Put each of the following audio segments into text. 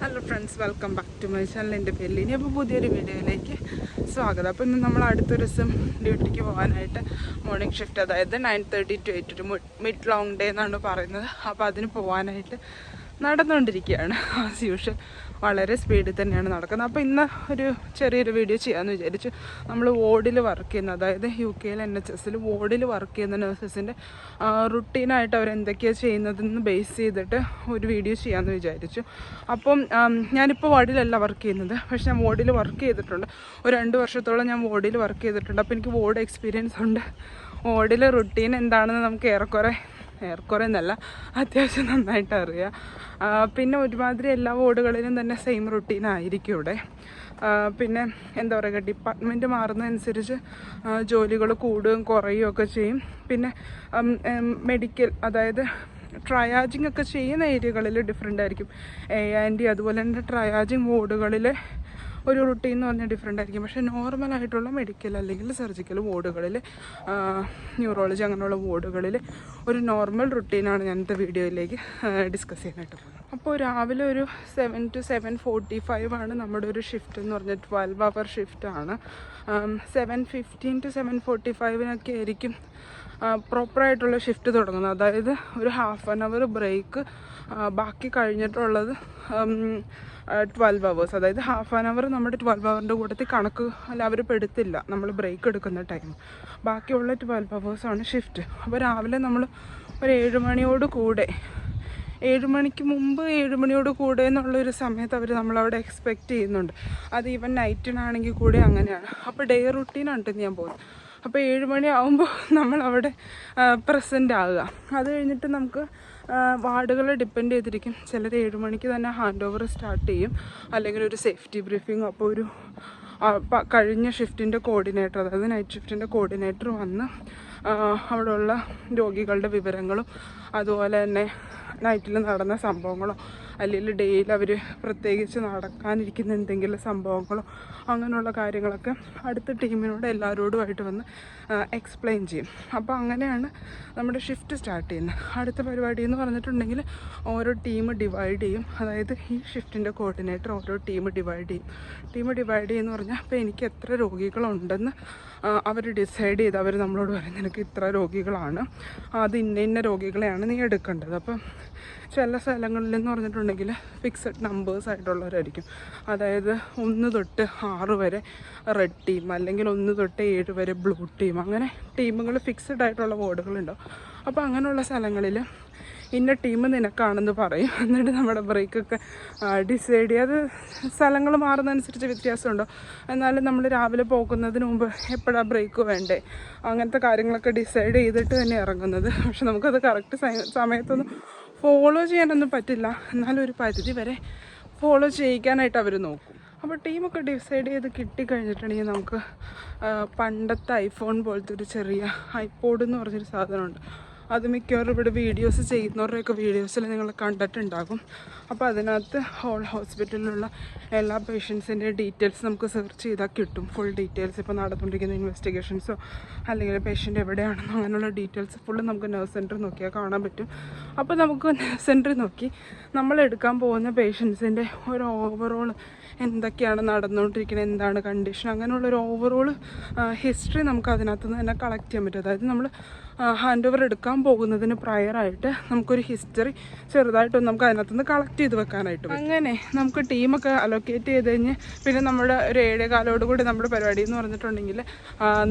Hello friends, welcome back to my channel. എൻ്റെ പേരിൽ ഇനി അപ്പോൾ പുതിയൊരു വീഡിയോയിലേക്ക് സ്വാഗതം. അപ്പോൾ ഇന്ന് നമ്മൾ അടുത്തൊരു ദിവസം ഡ്യൂട്ടിക്ക് പോകാനായിട്ട് മോർണിംഗ് ഷിഫ്റ്റ്, അതായത് 9:30 to 8 ഒരു മിഡ് ലോങ് ഡേ എന്നാണ് പറയുന്നത്. അപ്പോൾ അതിന് പോകാനായിട്ട് നടന്നുകൊണ്ടിരിക്കുകയാണ്. ആസ് യൂഷ്വൽ വളരെ സ്പീഡിൽ തന്നെയാണ് നടക്കുന്നത്. അപ്പോൾ ഇന്ന് ഒരു ചെറിയൊരു വീഡിയോ ചെയ്യാമെന്ന് വിചാരിച്ചു. നമ്മൾ വാർഡിൽ വർക്ക് ചെയ്യുന്ന, അതായത് UK NHS വാർഡിൽ വർക്ക് ചെയ്യുന്ന നഴ്സസിൻ്റെ റുട്ടീനായിട്ട് അവരെന്തൊക്കെയാണ് ചെയ്യുന്നതെന്ന് ബേസ് ചെയ്തിട്ട് ഒരു വീഡിയോ ചെയ്യാമെന്ന് വിചാരിച്ചു. അപ്പം ഞാനിപ്പോൾ വാർഡിലല്ല വർക്ക് ചെയ്യുന്നത്, പക്ഷേ ഞാൻ വാർഡിൽ വർക്ക് ചെയ്തിട്ടുണ്ട്. ഒരു 2 വർഷത്തോളം ഞാൻ വാർഡിൽ വർക്ക് ചെയ്തിട്ടുണ്ട്. അപ്പോൾ എനിക്ക് വാർഡ് എക്സ്പീരിയൻസ് ഉണ്ട്. വാർഡിലെ റുട്ടീൻ എന്താണെന്ന് നമുക്ക് ഏറെക്കുറെ എന്നല്ല, അത്യാവശ്യം നന്നായിട്ട് അറിയാം. പിന്നെ ഒരുമാതിരി എല്ലാ വാർഡുകളിലും തന്നെ സെയിം റുട്ടീനായിരിക്കും ഇവിടെ. പിന്നെ എന്താ പറയുക, ഡിപ്പാർട്ട്മെൻറ്റ് മാറുന്നതനുസരിച്ച് ജോലികൾ കൂടുകയും കുറയുകയും ഒക്കെ ചെയ്യും. പിന്നെ മെഡിക്കൽ, അതായത് ട്രയാജിങ് ഒക്കെ ചെയ്യുന്ന ഏരിയകളിൽ ഡിഫറെൻ്റ് ആയിരിക്കും. A&E അതുപോലെ തന്നെ ട്രയാജിങ് വാർഡുകളിൽ ഒരു റുട്ടീൻ എന്ന് പറഞ്ഞാൽ ഡിഫറെൻ്റ് ആയിരിക്കും. പക്ഷേ നോർമലായിട്ടുള്ള മെഡിക്കൽ അല്ലെങ്കിൽ സർജിക്കൽ വാർഡുകളിൽ, ന്യൂറോളജി അങ്ങനെയുള്ള വാർഡുകളിൽ ഒരു നോർമൽ റുട്ടീനാണ് ഞാനത്തെ വീഡിയോയിലേക്ക് ഡിസ്കസ് ചെയ്യാനായിട്ട് പോകുന്നത്. അപ്പോൾ രാവിലെ ഒരു 7 to 7:45 ആണ് നമ്മുടെ ഒരു ഷിഫ്റ്റ് എന്ന് പറഞ്ഞാൽ 12 hour ഷിഫ്റ്റാണ്. 7:15 to 7:45 ആയിരിക്കും പ്രോപ്പറായിട്ടുള്ള ഷിഫ്റ്റ് തുടങ്ങുന്നത്. അതായത് ഒരു ½ an hour ബ്രേക്ക്, ബാക്കി കഴിഞ്ഞിട്ടുള്ളത് 12 hours. അതായത് ½ an hour നമ്മുടെ 12 hourൻ്റെ കൂട്ടത്തിൽ കണക്ക് അല്ല അവർ പെടുത്തില്ല, നമ്മൾ ബ്രേക്ക് എടുക്കുന്ന ടൈം. ബാക്കിയുള്ള 12 hours ആണ് ഷിഫ്റ്റ്. അപ്പോൾ രാവിലെ നമ്മൾ ഒരു 7 മണിയോട് കൂടെ, 7 മണിക്ക് മുമ്പ് 7 മണിയോട് കൂടെ എന്നുള്ളൊരു സമയത്ത് അവർ നമ്മളവിടെ എക്സ്പെക്റ്റ് ചെയ്യുന്നുണ്ട്. അത് ഈവൻ നൈറ്റിനാണെങ്കിൽ കൂടെ അങ്ങനെയാണ്. അപ്പോൾ ഡേ റുട്ടീനാണ് ഞാൻ പോകുന്നത്. അപ്പോൾ 7 മണി ആകുമ്പോൾ നമ്മളവിടെ പ്രസൻ്റ് ആകുക. അത് കഴിഞ്ഞിട്ട് നമുക്ക് വാർഡുകളെ ഡിപ്പെൻഡ് ചെയ്തിരിക്കും. ചിലർ 7 മണിക്ക് തന്നെ ഹാൻഡ് ഓവർ സ്റ്റാർട്ട് ചെയ്യും, അല്ലെങ്കിൽ ഒരു സേഫ്റ്റി ബ്രീഫിങ്. അപ്പോൾ ഒരു കഴിഞ്ഞ ഷിഫ്റ്റിൻ്റെ കോർഡിനേറ്റർ, അതായത് നൈറ്റ് ഷിഫ്റ്റിൻ്റെ കോർഡിനേറ്റർ വന്ന് അവിടെയുള്ള രോഗികളുടെ വിവരങ്ങളും അതുപോലെ തന്നെ നൈറ്റിൽ നടന്ന സംഭവങ്ങളോ അല്ലെങ്കിൽ ഡേയിൽ അവർ പ്രത്യേകിച്ച് നടക്കാനിരിക്കുന്ന എന്തെങ്കിലും സംഭവങ്ങളോ അങ്ങനെയുള്ള കാര്യങ്ങളൊക്കെ അടുത്ത ടീമിനോട് എല്ലാവരോടുമായിട്ട് വന്ന് എക്സ്പ്ലെയിൻ ചെയ്യും. അപ്പോൾ അങ്ങനെയാണ് നമ്മുടെ ഷിഫ്റ്റ് സ്റ്റാർട്ട് ചെയ്യുന്നത്. അടുത്ത പരിപാടി എന്ന് പറഞ്ഞിട്ടുണ്ടെങ്കിൽ ഓരോ ടീം ഡിവൈഡ് ചെയ്യും. അതായത് ഈ ഷിഫ്റ്റിൻ്റെ കോർഡിനേറ്റർ ഓരോ ടീം ഡിവൈഡ് ചെയ്യുമെന്ന് പറഞ്ഞാൽ അപ്പോൾ എനിക്ക് എത്ര രോഗികളുണ്ടെന്ന് അവർ ഡിസൈഡ് ചെയ്ത് അവർ നമ്മളോട് പറയും, നിനക്ക് ഇത്ര രോഗികളാണ്, അത് ഇന്ന രോഗികളെയാണ് നീ എടുക്കേണ്ടത്. അപ്പം ചില സ്ഥലങ്ങളിലെന്ന് പറഞ്ഞിട്ടുണ്ടെങ്കിൽ ഫിക്സഡ് നമ്പേഴ്സ് ആയിട്ടുള്ളവരായിരിക്കും. അതായത് 1 തൊട്ട് 6 വരെ റെഡ് ടീം, അല്ലെങ്കിൽ 1 തൊട്ട് 7 വരെ ബ്ലൂ ടീം, അങ്ങനെ ടീമുകൾ ഫിക്സഡ് ആയിട്ടുള്ള വാർഡുകളുണ്ടാവും. അപ്പോൾ അങ്ങനെയുള്ള സ്ഥലങ്ങളിൽ ഇന്ന ടീം നിനക്കാണെന്ന് പറയും. എന്നിട്ട് നമ്മുടെ ബ്രേക്കൊക്കെ ഡിസൈഡ് ചെയ്യും. അത് സ്ഥലങ്ങൾ മാറുന്നതനുസരിച്ച് വ്യത്യാസമുണ്ടോ, എന്നാലും നമ്മൾ രാവിലെ പോകുന്നതിന് മുമ്പ് എപ്പോഴാണ് ബ്രേക്ക് വേണ്ടേ, അങ്ങനത്തെ കാര്യങ്ങളൊക്കെ ഡിസൈഡ് ചെയ്തിട്ട് തന്നെ ഇറങ്ങുന്നത്. പക്ഷെ നമുക്കത് കറക്റ്റ് സമയത്തൊന്നും ഫോളോ ചെയ്യാനൊന്നും പറ്റില്ല, എന്നാലും ഒരു പരിധി വരെ ഫോളോ ചെയ്യിക്കാനായിട്ട് അവർ നോക്കും. അപ്പോൾ ടീമൊക്കെ ഡിസൈഡ് ചെയ്ത് കിട്ടിക്കഴിഞ്ഞിട്ടുണ്ടെങ്കിൽ നമുക്ക് പണ്ടത്തെ ഐഫോൺ പോലത്തെ ഒരു ചെറിയ ഐപോഡ് എന്ന് പറഞ്ഞൊരു സാധനമുണ്ട്. അത് മിക്കവാറും ഇവിടെ വീഡിയോസ് ചെയ്യുന്നവരുടെയൊക്കെ വീഡിയോസിൽ നിങ്ങൾ കണ്ടിട്ടുണ്ടാകും. അപ്പോൾ അതിനകത്ത് ഹോൾ ഹോസ്പിറ്റലിലുള്ള എല്ലാ പേഷ്യൻസിൻ്റെ ഡീറ്റെയിൽസ് നമുക്ക് സെർച്ച് ചെയ്താൽ കിട്ടും. ഫുൾ ഡീറ്റെയിൽസ്, ഇപ്പോൾ നടന്നുകൊണ്ടിരിക്കുന്ന ഇൻവെസ്റ്റിഗേഷൻസോ അല്ലെങ്കിൽ പേഷ്യൻ്റ് എവിടെയാണെന്നോ അങ്ങനെയുള്ള ഡീറ്റെയിൽസ് ഫുള്ള് നമുക്ക് നഴ്സ് സെൻറ്റർ നോക്കിയാൽ കാണാൻ പറ്റും. അപ്പോൾ നമുക്ക് നഴ്സ് സെൻറ്റർ നോക്കി നമ്മൾ എടുക്കാൻ പോകുന്ന പേഷ്യൻസിൻ്റെ ഒരു ഓവറോൾ എന്തൊക്കെയാണ് നടന്നുകൊണ്ടിരിക്കുന്നത്, എന്താണ് കണ്ടീഷൻ, അങ്ങനെയുള്ളൊരു ഓവറോൾ ഹിസ്റ്ററി നമുക്ക് അതിനകത്ത് നിന്ന് തന്നെ കളക്ട് ചെയ്യാൻ പറ്റും. അതായത് നമ്മൾ ഹാൻഡ് ഓവർ എടുക്കാൻ പോകുന്നതിന് പ്രയറായിട്ട് നമുക്കൊരു ഹിസ്റ്ററി ചെറുതായിട്ടൊന്ന് നമുക്ക് അതിനകത്തുനിന്ന് കളക്ട് ചെയ്ത് വെക്കാനായിട്ട് പറ്റും. അങ്ങനെ നമുക്ക് ടീമൊക്കെ അലോക്കേറ്റ് ചെയ്ത് കഴിഞ്ഞ് പിന്നെ നമ്മുടെ ഒരു 7:15 കൂടി നമ്മുടെ പരിപാടി എന്ന് പറഞ്ഞിട്ടുണ്ടെങ്കിൽ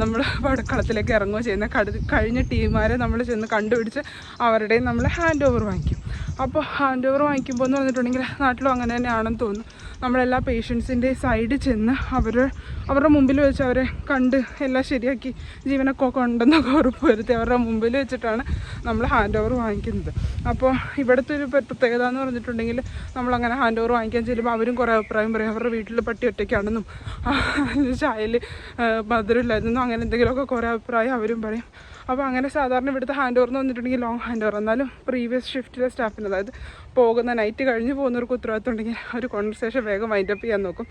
നമ്മൾ പടക്കളത്തിലേക്ക് ഇറങ്ങുകയോ ചെയ്യുന്ന കഴിഞ്ഞ ടീമുകാരെ നമ്മൾ ചെന്ന് കണ്ടുപിടിച്ച് അവരുടെയും നമ്മൾ ഹാൻഡ് ഓവർ വാങ്ങിക്കും. അപ്പോൾ ഹാൻഡ് ഓവർ വാങ്ങിക്കുമ്പോൾ എന്ന് പറഞ്ഞിട്ടുണ്ടെങ്കിൽ നാട്ടിലും അങ്ങനെ തന്നെയാണെന്ന് തോന്നുന്നു. നമ്മളെല്ലാ പേഷ്യൻസിൻ്റെ സൈഡിൽ ചെന്ന് അവരുടെ മുമ്പിൽ വെച്ച് അവരെ കണ്ട് എല്ലാം ശരിയാക്കി ജീവനൊക്കെ ഉണ്ടെന്നൊക്കെ ഉറപ്പ് വരുത്തി അവരുടെ മുമ്പിൽ വെച്ചിട്ടാണ് നമ്മൾ ഹാൻഡ് ഓവർ വാങ്ങിക്കുന്നത്. അപ്പോൾ ഇവിടുത്തെ ഒരു പ്രത്യേകത എന്ന് പറഞ്ഞിട്ടുണ്ടെങ്കിൽ നമ്മളങ്ങനെ ഹാൻഡ് ഓവർ വാങ്ങിക്കാൻ ചെല്ലുമ്പോൾ അവരും കുറേ അഭിപ്രായം പറയും. അവരുടെ വീട്ടിൽ പട്ടി ഒറ്റയ്ക്കാണെന്നും ചായയിൽ മധുരമില്ലായിരുന്നെന്നും അങ്ങനെ എന്തെങ്കിലുമൊക്കെ കുറേ അഭിപ്രായം അവരും പറയും. അപ്പോൾ അങ്ങനെ സാധാരണ ഇവിടുത്തെ ഹാൻഡ് ഓവർ എന്ന് വന്നിട്ടുണ്ടെങ്കിൽ ലോങ് ഹാൻഡ് ഓവർ, എന്നാലും പ്രീവിയസ് ഷിഫ്റ്റിലെ സ്റ്റാഫിന്, അതായത് പോകുന്ന നൈറ്റ് കഴിഞ്ഞ് പോകുന്നവർക്ക് ഉത്തരവാദിത്തം ഉണ്ടെങ്കിൽ ഒരു കോൺവെർസേഷൻ വേഗം വൈൻഡപ്പ് ചെയ്യാൻ നോക്കും.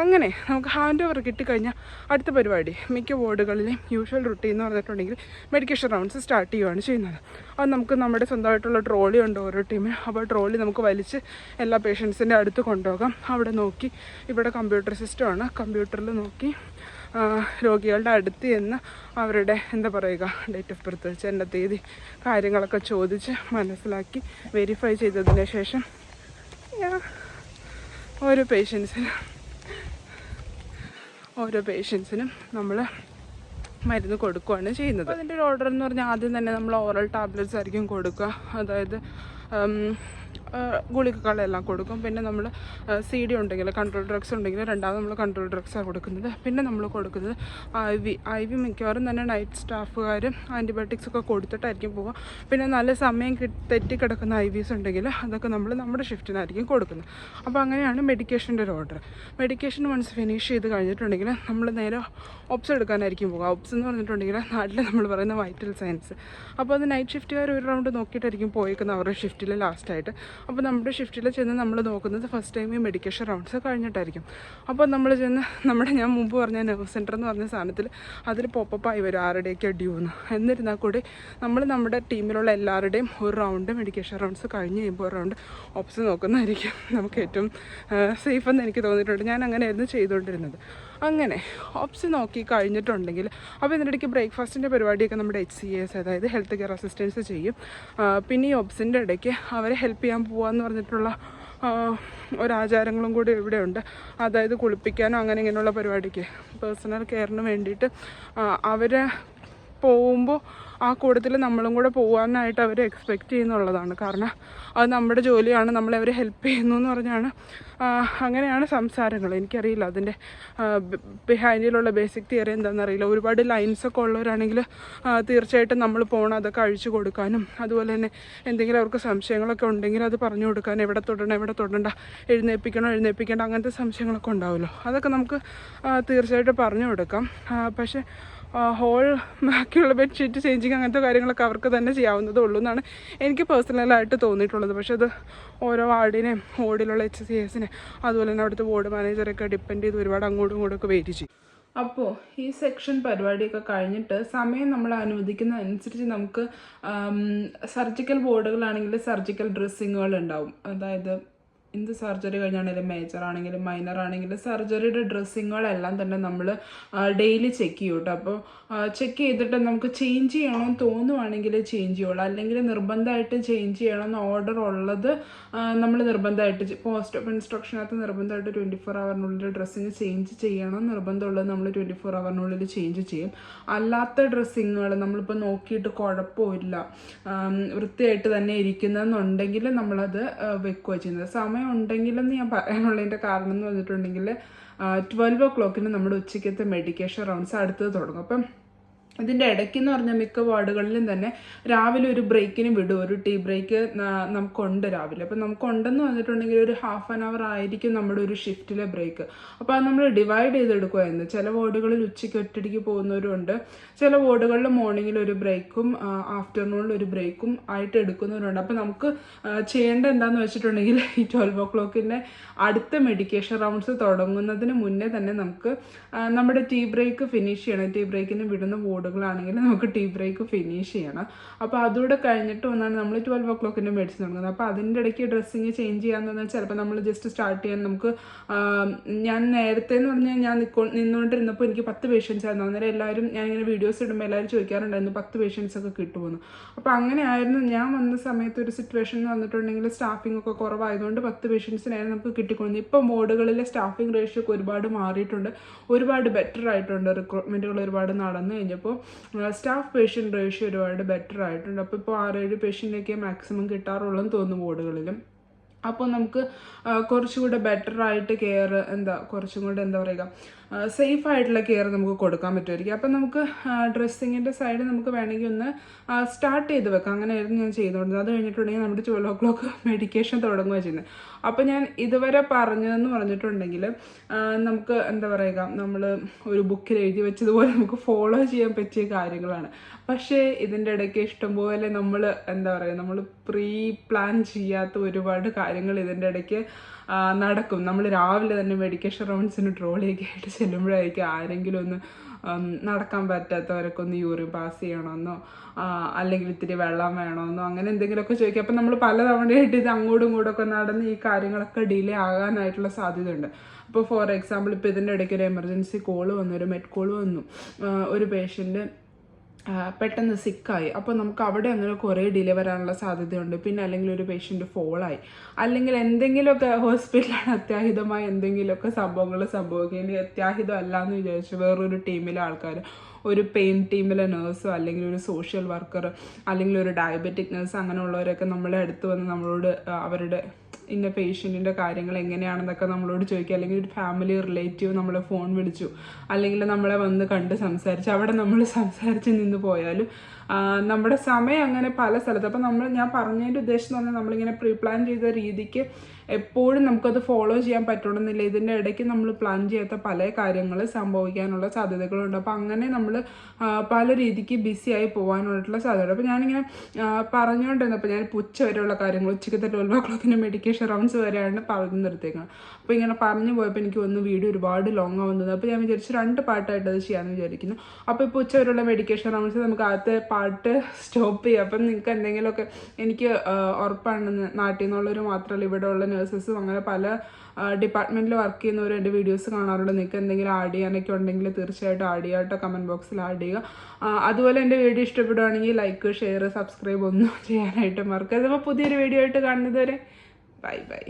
അങ്ങനെ നമുക്ക് ഹാൻഡ് ഓവർ കിട്ടിക്കഴിഞ്ഞാൽ അടുത്ത പരിപാടി മിക്ക വാർഡുകളിലെയും യൂഷ്വൽ റുട്ടീൻ എന്ന് പറഞ്ഞിട്ടുണ്ടെങ്കിൽ മെഡിക്കേഷൻ റൗണ്ട്സ് സ്റ്റാർട്ട് ചെയ്യുകയാണ് ചെയ്യുന്നത്. അത് നമുക്ക് നമ്മുടെ സ്വന്തമായിട്ടുള്ള ട്രോളി ഉണ്ട് ഓരോ ടീമിന്. അപ്പോൾ ട്രോളി നമുക്ക് വലിച്ച് എല്ലാ പേഷ്യൻസിൻ്റെ അടുത്ത് കൊണ്ടുപോകാം. അവിടെ നോക്കി, ഇവിടെ കമ്പ്യൂട്ടർ സിസ്റ്റമാണ്, കമ്പ്യൂട്ടറിൽ നോക്കി രോഗികളുടെ അടുത്ത് ചെന്ന് അവരുടെ എന്താ പറയുക ഡേറ്റ് ഓഫ് ബർത്ത്, ജനനത്തീയതി, കാര്യങ്ങളൊക്കെ ചോദിച്ച് മനസ്സിലാക്കി വെരിഫൈ ചെയ്തതിന് ശേഷം ഓരോ പേഷ്യൻസിനും നമ്മൾ മരുന്ന് കൊടുക്കുകയാണ് ചെയ്യുന്നത്. അതിൻ്റെ ഒരു ഓർഡർ എന്ന് പറഞ്ഞാൽ ആദ്യം തന്നെ നമ്മൾ ഓറൽ ടാബ്ലറ്റ്സ് ആയിരിക്കും കൊടുക്കുക, അതായത് ഗുളികകളെല്ലാം കൊടുക്കും. പിന്നെ നമ്മൾ CD ഉണ്ടെങ്കിൽ, കൺട്രോൾ ഡ്രഗ്സ് ഉണ്ടെങ്കിൽ രണ്ടാമത് നമ്മൾ കൺട്രോൾ ഡ്രഗ്സാണ് കൊടുക്കുന്നത്. പിന്നെ നമ്മൾ കൊടുക്കുന്നത് IV മിക്കവാറും തന്നെ നൈറ്റ് സ്റ്റാഫുകാർ ആൻറ്റിബയോട്ടിക്സ് ഒക്കെ കൊടുത്തിട്ടായിരിക്കും പോവുക. പിന്നെ നല്ല സമയം തെറ്റിക്കിടക്കുന്ന IVs ഉണ്ടെങ്കിൽ അതൊക്കെ നമ്മൾ നമ്മുടെ ഷിഫ്റ്റിനായിരിക്കും കൊടുക്കുന്നത്. അപ്പോൾ അങ്ങനെയാണ് മെഡിക്കേഷൻ്റെ ഒരു ഓർഡർ. മെഡിക്കേഷൻ വൺസ് ഫിനിഷ് ചെയ്ത് കഴിഞ്ഞിട്ടുണ്ടെങ്കിൽ നമ്മൾ നേരെ OPS എടുക്കാനായിരിക്കും പോകുക. OPS എന്ന് പറഞ്ഞിട്ടുണ്ടെങ്കിൽ നാട്ടിൽ നമ്മൾ പറയുന്ന വൈറ്റൽ സയൻസ്. അപ്പോൾ അത് നൈറ്റ് ഷിഫ്റ്റുകാർ ഒരു റൗണ്ട് നോക്കിയിട്ടായിരിക്കും പോയേക്കുന്നത് അവരുടെ ഷിഫ്റ്റിൽ ലാസ്റ്റായിട്ട്. അപ്പോൾ നമ്മുടെ ഷിഫ്റ്റിൽ ചെന്ന് നമ്മൾ നോക്കുന്നത് ഫസ്റ്റ് ടൈം ഈ മെഡിക്കേഷൻ റൗണ്ട്സ് കഴിഞ്ഞിട്ടായിരിക്കും. അപ്പോൾ നമ്മൾ ചെന്ന് ഞാൻ മുമ്പ് പറഞ്ഞ നെർവ് സെൻറ്റർ എന്ന് പറഞ്ഞ സാധനത്തിൽ അതിൽ പോപ്പപ്പായി വരും ആരുടെയൊക്കെ ഡ്യൂ എന്ന്. എന്നിരുന്നാൽ കൂടി നമ്മൾ നമ്മുടെ ടീമിലുള്ള എല്ലാവരുടെയും ഒരു റൗണ്ട് മെഡിക്കേഷൻ റൗണ്ട്സ് കഴിഞ്ഞ് കഴിയുമ്പോൾ ഒരു റൗണ്ട് OPS നോക്കുന്നതായിരിക്കും നമുക്ക് ഏറ്റവും സേഫ് എന്ന് എനിക്ക് തോന്നിയിട്ടുണ്ട്. ഞാൻ അങ്ങനെയായിരുന്നു ചെയ്തുകൊണ്ടിരുന്നത്. അങ്ങനെ OPS നോക്കി കഴിഞ്ഞിട്ടുണ്ടെങ്കിൽ അപ്പോൾ ഇതിനിടയ്ക്ക് ബ്രേക്ക്ഫാസ്റ്റിൻ്റെ പരിപാടിയൊക്കെ നമ്മുടെ HCAs, അതായത് ഹെൽത്ത് കെയർ അസിസ്റ്റൻസ് ചെയ്യും. പിന്നെ ഈ OPSൻ്റെ ഇടയ്ക്ക് അവരെ ഹെൽപ്പ് ചെയ്യാൻ പോകാമെന്ന് പറഞ്ഞിട്ടുള്ള ഒരാചാരങ്ങളും കൂടി ഇവിടെ ഉണ്ട്. അതായത് കുളിപ്പിക്കാനോ അങ്ങനെ ഇങ്ങനെയുള്ള പരിപാടിക്ക് പേഴ്സണൽ കെയറിന് വേണ്ടിയിട്ട് അവർ പോകുമ്പോൾ ആ കൂട്ടത്തിൽ നമ്മളും കൂടെ പോകാനായിട്ട് അവർ എക്സ്പെക്റ്റ് ചെയ്യുന്നുള്ളതാണ്. കാരണം അത് നമ്മുടെ ജോലിയാണ്, നമ്മളെ അവർ ഹെൽപ്പ് ചെയ്യുന്നു എന്ന് പറഞ്ഞാണ്, അങ്ങനെയാണ് സംസാരങ്ങൾ. എനിക്കറിയില്ല അതിൻ്റെ ബിഹൈൻഡിലുള്ള ബേസിക് തിയറി എന്താണെന്നറിയില്ല. ഒരുപാട് ലൈൻസൊക്കെ ഉള്ളവരാണെങ്കിൽ തീർച്ചയായിട്ടും നമ്മൾ പോകണം അതൊക്കെ അഴിച്ചു കൊടുക്കാനും, അതുപോലെ തന്നെ എന്തെങ്കിലും അവർക്ക് സംശയങ്ങളൊക്കെ ഉണ്ടെങ്കിൽ അത് പറഞ്ഞു കൊടുക്കാനും, എവിടെ തൊടണ്ട, എഴുന്നേൽപ്പിക്കേണ്ട അങ്ങനത്തെ സംശയങ്ങളൊക്കെ ഉണ്ടാവുമല്ലോ, അതൊക്കെ നമുക്ക് തീർച്ചയായിട്ടും പറഞ്ഞു കൊടുക്കാം. പക്ഷേ ഹോൾ ബാക്കിയുള്ള ബെഡ്ഷീറ്റ് ചേഞ്ചിങ് അങ്ങനത്തെ കാര്യങ്ങളൊക്കെ അവർക്ക് തന്നെ ചെയ്യാവുന്നതേ ഉള്ളൂ എന്നാണ് എനിക്ക് പേഴ്സണലായിട്ട് തോന്നിയിട്ടുള്ളത്. പക്ഷേ അത് ഓരോ വാർഡിനെയും വാർഡിലുള്ള HCAസിനെ അതുപോലെ തന്നെ അവിടുത്തെ വാർഡ് മാനേജറൊക്കെ ഡിപ്പെൻഡ് ചെയ്ത് ഒരുപാട് അങ്ങോട്ടും ഇങ്ങോട്ടൊക്കെ വെയിറ്റ് ചെയ്യും. അപ്പോൾ ഈ സെക്ഷൻ പരിപാടിയൊക്കെ കഴിഞ്ഞിട്ട് സമയം നമ്മൾ അനുവദിക്കുന്ന അനുസരിച്ച് നമുക്ക് സർജിക്കൽ ബോർഡുകളാണെങ്കിൽ സർജിക്കൽ ഡ്രസ്സിങ്ങുകൾ ഉണ്ടാവും. അതായത് എന്ത് സർജറി കഴിഞ്ഞാണെങ്കിലും മേജർ ആണെങ്കിലും മൈനർ ആണെങ്കിലും സർജറിയുടെ ഡ്രസ്സിങ്ങുകളെല്ലാം തന്നെ നമ്മൾ ഡെയിലി ചെക്ക് ചെയ്യും കേട്ടോ. അപ്പോൾ ചെക്ക് ചെയ്തിട്ട് നമുക്ക് ചേഞ്ച് ചെയ്യണമെന്ന് തോന്നുവാണെങ്കിൽ ചേഞ്ച് ചെയ്യുള്ളൂ, അല്ലെങ്കിൽ നിർബന്ധമായിട്ട് ചേഞ്ച് ചെയ്യണമെന്ന് ഓർഡർ ഉള്ളത് നമ്മൾ നിർബന്ധമായിട്ട് പോസ്റ്റ് ഓഫ് ഇൻസ്ട്രക്ഷനകത്ത് നിർബന്ധമായിട്ട് 24 ഹവറിനുള്ളിൽ ഡ്രസ്സിങ് ചേഞ്ച് ചെയ്യണം നിർബന്ധമുള്ളത് നമ്മൾ 24 ഹവറിനുള്ളിൽ ചേഞ്ച് ചെയ്യും. അല്ലാത്ത ഡ്രസ്സിങ്ങുകൾ നമ്മളിപ്പോൾ നോക്കിയിട്ട് കുഴപ്പമില്ല വൃത്തിയായിട്ട് തന്നെ ഇരിക്കുന്നതെന്നുണ്ടെങ്കിൽ നമ്മളത് വെക്കുകയാണ് ചെയ്യുന്നത്. സമയം ഉണ്ടെങ്കിലെന്ന് ഞാൻ പറയാനുള്ളതിൻ്റെ കാരണം എന്ന് പറഞ്ഞിട്ടുണ്ടെങ്കിൽ 12 o'clock നമ്മുടെ ഉച്ചയ്ക്കത്തെ മെഡിക്കേഷൻ റൗണ്ട്സ് അടുത്തത് തുടങ്ങും. അപ്പം ഇതിൻ്റെ ഇടയ്ക്കെന്ന് പറഞ്ഞാൽ മിക്ക വാർഡുകളിലും തന്നെ രാവിലെ ഒരു ബ്രേക്കിന് വിടും, ഒരു ടീ ബ്രേക്ക് നമുക്കുണ്ട് രാവിലെ. അപ്പം നമുക്കുണ്ടെന്ന് പറഞ്ഞിട്ടുണ്ടെങ്കിൽ ഒരു ½ an hour ആയിരിക്കും നമ്മുടെ ഒരു ഷിഫ്റ്റിലെ ബ്രേക്ക്. അപ്പോൾ അത് നമ്മൾ ഡിവൈഡ് ചെയ്തെടുക്കുകയായിരുന്നു. ചില വാർഡുകളിൽ ഉച്ചയ്ക്ക് ഒറ്റടിക്ക് പോകുന്നവരുണ്ട്, ചില വാർഡുകളിൽ മോർണിംഗിൽ ഒരു ബ്രേക്കും ആഫ്റ്റർനൂണിൽ ഒരു ബ്രേക്കും ആയിട്ട് എടുക്കുന്നവരുണ്ട്. അപ്പോൾ നമുക്ക് ചെയ്യേണ്ട എന്താണെന്ന് വെച്ചിട്ടുണ്ടെങ്കിൽ ഈ 12 o'clock അടുത്ത മെഡിക്കേഷൻ റൗണ്ട്സ് തുടങ്ങുന്നതിന് മുന്നേ തന്നെ നമുക്ക് നമ്മുടെ ടീ ബ്രേക്ക് ഫിനിഷ് ചെയ്യണം. ടീ ബ്രേക്കിന് വിടുന്ന വാർഡുകളാണെങ്കിൽ നമുക്ക് ടീ ബ്രേക്ക് ഫിനിഷ് ചെയ്യണം. അപ്പോൾ അതുകൂടെ കഴിഞ്ഞിട്ട് വന്നാണ് നമ്മൾ 12 o'clock മെഡിസിൻ തുടങ്ങുന്നത്. അപ്പോൾ അതിൻ്റെ ഇടയ്ക്ക് ഡ്രസ്സിങ് ചേഞ്ച് ചെയ്യാമെന്ന് പറഞ്ഞാൽ ചിലപ്പോൾ നമ്മൾ ജസ്റ്റ് സ്റ്റാർട്ട് ചെയ്യാൻ നമുക്ക് ഞാൻ നേരത്തെ എന്ന് പറഞ്ഞാൽ ഞാൻ നിന്നുകൊണ്ടിരുന്നപ്പോൾ എനിക്ക് 10 പേഷ്യൻസ് ആയിരുന്നു. അന്നേരം എല്ലാവരും ഞാനിങ്ങനെ വീഡിയോസ് ഇടുമ്പോൾ എല്ലാവരും ചോദിക്കാറുണ്ടായിരുന്നു 10 പേഷ്യൻസ് ഒക്കെ കിട്ടുമെന്ന്. അപ്പോൾ അങ്ങനെ ആയിരുന്നു ഞാൻ വന്ന സമയത്ത് ഒരു സിറ്റുവേഷൻ എന്ന് വന്നിട്ടുണ്ടെങ്കിൽ സ്റ്റാഫിംഗ് ഒക്കെ കുറവായതുകൊണ്ട് 10 പേഷ്യൻസിനായിരുന്നു നമുക്ക് കിട്ടിക്കൊള്ളുന്നത്. ഇപ്പോൾ വാർഡുകളിലെ സ്റ്റാഫിംഗ് റേഷ്യോ ഒക്കെ ഒരുപാട് മാറിയിട്ടുണ്ട്, ഒരുപാട് ബെറ്റർ ആയിട്ടുണ്ട്. റിക്രൂട്ട്മെൻറ്റുകൾ ഒരുപാട് നടന്നു കഴിഞ്ഞപ്പോൾ സ്റ്റാഫ് പേഷ്യൻ്റ് റേഷ്യോ ഒരുപാട് ബെറ്റർ ആയിട്ടുണ്ട്. അപ്പോൾ ഇപ്പോൾ 6-7 പേഷ്യൻ്റൊക്കെ മാക്സിമം കിട്ടാറുള്ളൂ എന്ന് തോന്നുന്നു വാർഡുകളിലും. അപ്പോൾ നമുക്ക് കുറച്ചുകൂടെ ബെറ്റർ ആയിട്ട് കെയർ കുറച്ചും കൂടെ പറയുക സേഫ് ആയിട്ടുള്ള കെയർ നമുക്ക് കൊടുക്കാൻ പറ്റുമായിരിക്കും. അപ്പം നമുക്ക് ഡ്രസ്സിങ്ങിൻ്റെ സൈഡ് നമുക്ക് വേണമെങ്കിൽ ഒന്ന് സ്റ്റാർട്ട് ചെയ്ത് വെക്കാം. അങ്ങനെയായിരുന്നു ഞാൻ ചെയ്തുകൊണ്ടിരുന്നത്. അത് കഴിഞ്ഞിട്ടുണ്ടെങ്കിൽ നമ്മുടെ 12 o'clock മെഡിക്കേഷൻ തുടങ്ങുക ചെയ്യുന്നത്. അപ്പോൾ ഞാൻ ഇതുവരെ പറഞ്ഞതെന്ന് പറഞ്ഞിട്ടുണ്ടെങ്കിൽ നമുക്ക് എന്താ പറയുക, നമ്മൾ ഒരു ബുക്കിൽ എഴുതി വെച്ചതുപോലെ നമുക്ക് ഫോളോ ചെയ്യാൻ പറ്റിയ കാര്യങ്ങളാണ്. പക്ഷേ ഇതിൻ്റെ ഇടയ്ക്ക് ഇഷ്ടംപോലെ നമ്മൾ എന്താ പറയുക, നമ്മൾ പ്രീ പ്ലാൻ ചെയ്യാത്ത ഒരുപാട് കാര്യങ്ങൾ ഇതിൻ്റെ ഇടയ്ക്ക് നടക്കും. നമ്മൾ രാവിലെ തന്നെ മെഡിക്കേഷൻ റൗണ്ട്സിന് ട്രോളിയൊക്കെ ആയിട്ട് ചെല്ലുമ്പോഴായിരിക്കും ആരെങ്കിലും ഒന്ന് നടക്കാൻ പറ്റാത്തവരൊക്കെ ഒന്ന് യൂറിൻ പാസ് ചെയ്യണമെന്നോ അല്ലെങ്കിൽ ഇത്തിരി വെള്ളം വേണമെന്നോ അങ്ങനെ എന്തെങ്കിലുമൊക്കെ ചോദിക്കും. അപ്പം നമ്മൾ പലതവണയായിട്ട് ഇത് അങ്ങോട്ടും ഇങ്ങോട്ടൊക്കെ നടന്ന് ഈ കാര്യങ്ങളൊക്കെ ഡിലേ ആകാനായിട്ടുള്ള സാധ്യതയുണ്ട്. അപ്പോൾ ഫോർ എക്സാമ്പിൾ ഇപ്പോൾ ഇതിൻ്റെ ഇടയ്ക്ക് ഒരു എമർജൻസി കോള് വന്നു, ഒരു മെഡ് കോള് വന്നു, ഒരു പേഷ്യൻറ്റ് പെട്ടെന്ന് സിക്കായി. അപ്പോൾ നമുക്ക് അവിടെ അങ്ങനെ കുറേ ഡിലേ വരാനുള്ള സാധ്യതയുണ്ട്. പിന്നെ അല്ലെങ്കിൽ ഒരു പേഷ്യൻ്റ് ഫോളായി, അല്ലെങ്കിൽ എന്തെങ്കിലുമൊക്കെ ഹോസ്പിറ്റലാണ് അത്യാഹിതമായി എന്തെങ്കിലുമൊക്കെ സംഭവങ്ങൾ സംഭവിക്കുക. ഇനി അത്യാഹിതം അല്ല എന്ന് വിചാരിച്ചു വേറൊരു ടീമിലെ ആൾക്കാർ, ഒരു പെയിൻ ടീമിലെ നേഴ്സോ അല്ലെങ്കിൽ ഒരു സോഷ്യൽ വർക്കർ അല്ലെങ്കിൽ ഒരു ഡയബറ്റിക് നേഴ്സ് അങ്ങനെയുള്ളവരൊക്കെ നമ്മളെ അടുത്ത് വന്ന് നമ്മളോട് അവരുടെ ഇന്ന പേഷ്യൻറ്റിൻ്റെ കാര്യങ്ങൾ എങ്ങനെയാണെന്നൊക്കെ നമ്മളോട് ചോദിക്കുക. അല്ലെങ്കിൽ ഒരു ഫാമിലി റിലേറ്റീവ് നമ്മളെ ഫോൺ വിളിച്ചു, അല്ലെങ്കിൽ നമ്മളെ വന്ന് കണ്ട് സംസാരിച്ച് അവിടെ നമ്മൾ സംസാരിച്ച് നിന്ന് പോയാലും നമ്മുടെ സമയം അങ്ങനെ പല സ്ഥലത്ത്. അപ്പം ഞാൻ പറഞ്ഞതിൻ്റെ ഉദ്ദേശം എന്ന് പറഞ്ഞാൽ നമ്മളിങ്ങനെ പ്രീ പ്ലാൻ ചെയ്ത രീതിക്ക് എപ്പോഴും നമുക്കത് ഫോളോ ചെയ്യാൻ പറ്റണമെന്നില്ല. ഇതിൻ്റെ ഇടയ്ക്ക് നമ്മൾ പ്ലാൻ ചെയ്യാത്ത പല കാര്യങ്ങൾ സംഭവിക്കാനുള്ള സാധ്യതകളുണ്ട്. അപ്പോൾ അങ്ങനെ നമ്മൾ പല രീതിക്ക് ബിസി ആയി പോകാനായിട്ടുള്ള സാധ്യത. അപ്പോൾ ഞാനിങ്ങനെ പറഞ്ഞുകൊണ്ടിരുന്നപ്പോൾ ഞാൻ ഉച്ച വരെയുള്ള കാര്യങ്ങൾ, ഉച്ചയ്ക്കത്തെ 12 o'clock മെഡിക്കേഷൻ റൗണ്ട്സ് വരെയാണ് പറഞ്ഞു നിർത്തിയേക്കുന്നത്. അപ്പോൾ ഇങ്ങനെ പറഞ്ഞു പോയപ്പോൾ എനിക്ക് ഒന്ന് വീഡിയോ ഒരുപാട് ലോങ് ആവുന്നത്. അപ്പോൾ ഞാൻ വിചാരിച്ചു 2 പാർട്ടായിട്ട് അത് ചെയ്യാമെന്ന് വിചാരിക്കുന്നു. അപ്പോൾ ഇപ്പോൾ ഉച്ച വരെയുള്ള മെഡിക്കേഷൻ റൗണ്ട്സ് നമുക്ക് ആദ്യത്തെ പാർട്ട് സ്റ്റോപ്പ് ചെയ്യാം. അപ്പം നിങ്ങൾക്ക് എന്തെങ്കിലുമൊക്കെ, എനിക്ക് ഉറപ്പാണ് നാട്ടിൽ നിന്നുള്ളവർ മാത്രമല്ല ഇവിടെ ഉള്ള നേഴ്സസും അങ്ങനെ പല ഡിപ്പാർട്ട്മെൻറ്റിൽ വർക്ക് ചെയ്യുന്നവർ എൻ്റെ വീഡിയോസ് കാണാറുണ്ട്. നിങ്ങൾക്ക് എന്തെങ്കിലും ആഡ് ചെയ്യാനൊക്കെ ഉണ്ടെങ്കിൽ തീർച്ചയായിട്ടും ആഡ് ചെയ്യാട്ടോ, കമൻറ്റ് ബോക്സിൽ ആഡ് ചെയ്യുക. അതുപോലെ എൻ്റെ വീഡിയോ ഇഷ്ടപ്പെടുകയാണെങ്കിൽ ലൈക്ക്, ഷെയർ, സബ്സ്ക്രൈബ് ഒന്നും ചെയ്യാനായിട്ട് മറക്കരുത്. അപ്പോൾ പുതിയൊരു വീഡിയോ ആയിട്ട് കാണുന്നത് വരെ ബൈ ബൈ.